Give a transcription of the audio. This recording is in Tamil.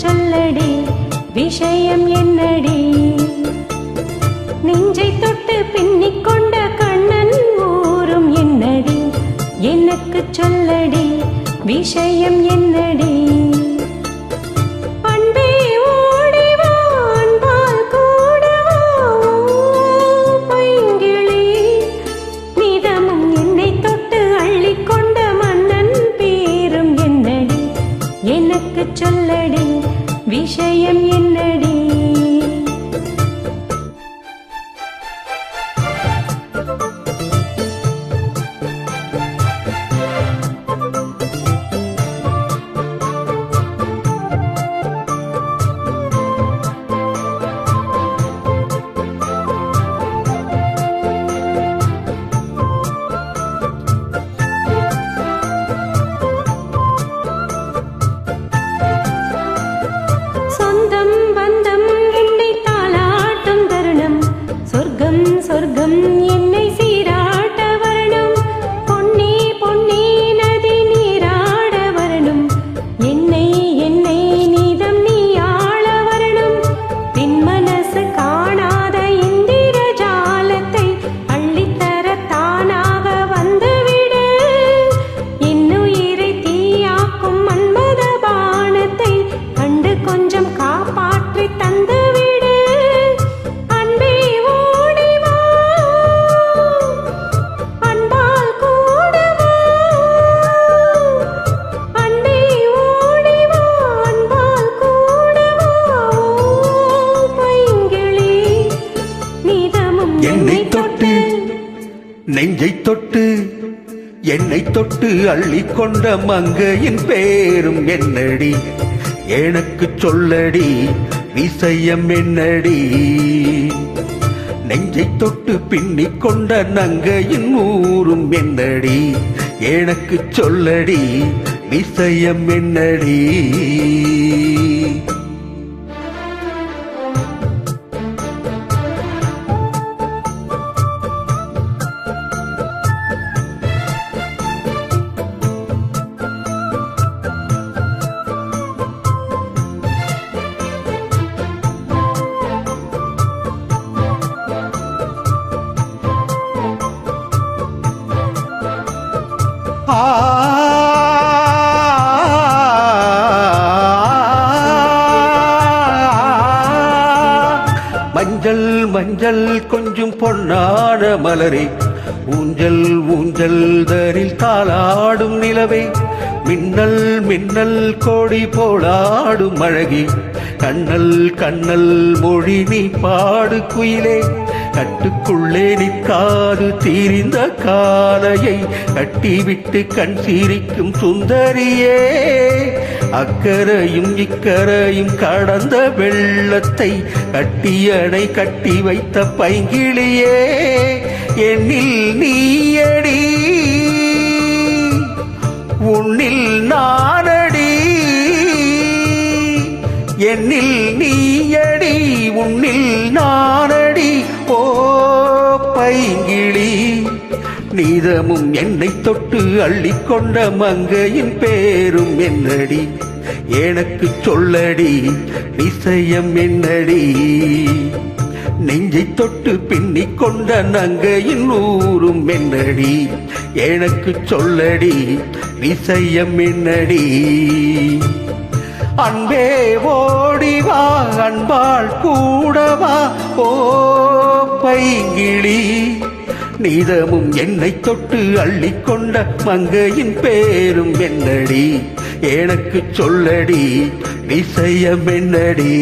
சொல்லடி விஷயம் என்னடி நெஞ்சை தொட்டு பின்னிக் கொண்ட கண்ணன் ஊரும் என்னடி எனக்கு சொல்லடி விஷயம் என்னடி சொல்லடி விஷயம் என்னடி சொர்க்கம் என்னை சீராட்ட வரணும் பொன்னி பொன்னி நதி நீராட வரணும் என்னை என்னை நீதம் நீ ஆள வரணும் பின் மனசு காணாத இந்திர ஜாலத்தை அள்ளித்தர தானாக வந்துவிடு இன்னுயிரை தீயாக்கும் மன்மத பானத்தை கண்டு கொஞ்சம் காப்பாற்றி தந்து என்னை தொட்டு நெஞ்சை தொட்டு என்னை தொட்டு அள்ளிக்கொண்ட மங்கையின் பேரும் என்னடி எனக்கு சொல்லடி விஷயம் என்னடி நெஞ்சை தொட்டு பின்னிக் கொண்ட நங்கையின் ஊரும் என்னடி எனக்கு சொல்லடி விஷயம் என்னடி மஞ்சள் மஞ்சள் கொஞ்சம் பொன்னான மலரே ஊஞ்சல் ஊஞ்சல் தரில் தாளாடும் நிலவே மின்னல் மின்னல் கோடி போலாடும் அழகே கண்ணல் கண்ணல் மொழி நீ பாடு குயிலே கட்டுக்குள்ளே நிற்காது தீரிந்த காலையை கட்டிவிட்டு கண் சீரிக்கும் சுந்தரியே அக்கரையும் இக்கரையும் கடந்த வெள்ளத்தை கட்டியணை கட்டி வைத்த பைங்கிளியே என்னில் நீயடி உன்னில் நானடி என்னில் நீயடி உன்னில் நானடி ஓ பைங்கிளி நீதமும் என்னை தொட்டு அள்ளிக்கொண்ட மங்கையின் பேரும் என்னடி எனக்கு சொல்லடி விஷயம் என்னடி நெஞ்சை தொட்டு பின்னிக் கொண்ட நங்கையின் ஊரும் என்னடி எனக்கு சொல்லடி விஷயம் என்னடி அன்பே ஓடிவா அன்பாள் கூடவா ஓ பைங்கிளி நீதமும் என்னை தொட்டு அள்ளிக்கொண்ட மங்கையின் பேரும் என்னடி எனக்கு சொல்லடி விஷயம் என்னடி